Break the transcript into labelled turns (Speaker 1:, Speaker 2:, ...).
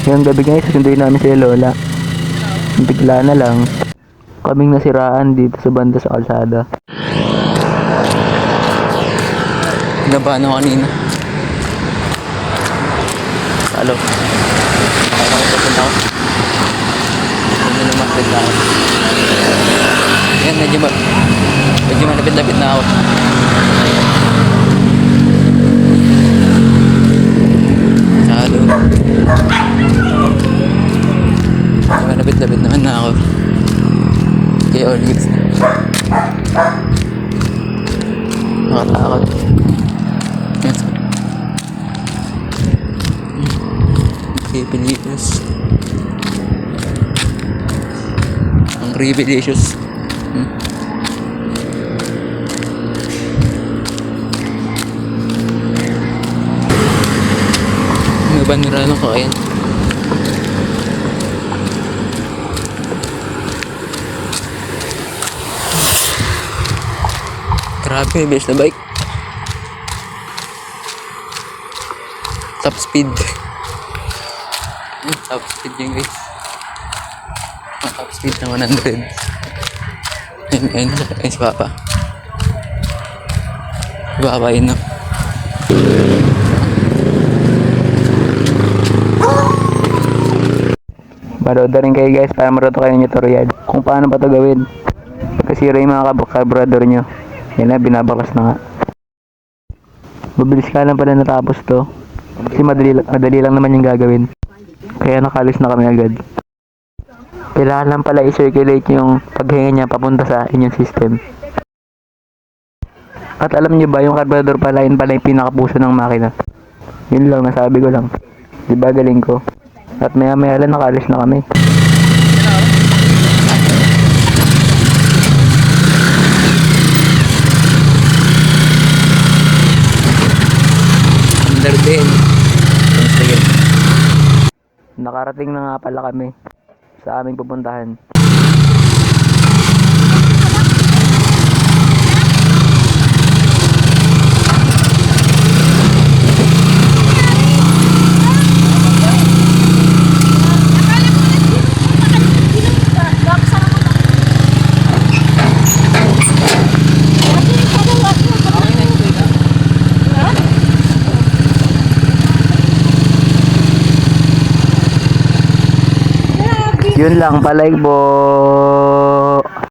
Speaker 1: Yung gabi ngayon, susunduin namin si Lola. Bigla na lang, kaming nasiraan dito sa banda sa kalsada. Nabahan ako kanina. Halo. Nakakapagod ako. Hindi na lumakad na ako. Yan, medyo malapit-lapit na ako. Halo. Malapit-lapit naman na ako. Kay Olgits na. Nakatakot. Yes. Okay, Pilipos. Ang privilegious. May banira lang ko ayan. Grabe, may bilis na bike. Top speed. Top speed yun guys. Top speed na 100. Ayun si Papa. Si Papa yun no. Manood na rin kayo guys para maruto kayo ng tutorial kung paano pa ito gawin. Kasira yung mga carburetor nyo. Yan na, binabakas na nga. Mabilis ka lang pala natapos to. Kasi madali lang naman yung gagawin. Kaya nakalis na kami agad. Kailangan lang pala i-circulate yung paghinga niya papunta sa inyong system. At alam niyo ba, yung carburetor pala yun pala yung pinakapuso ng makina. Yun lang, nasabi ko lang. Diba galing ko? At maya lang nakalis na kami. Din. Nakarating na nga pala kami sa aming pupuntahan. Yun lang, palike boy.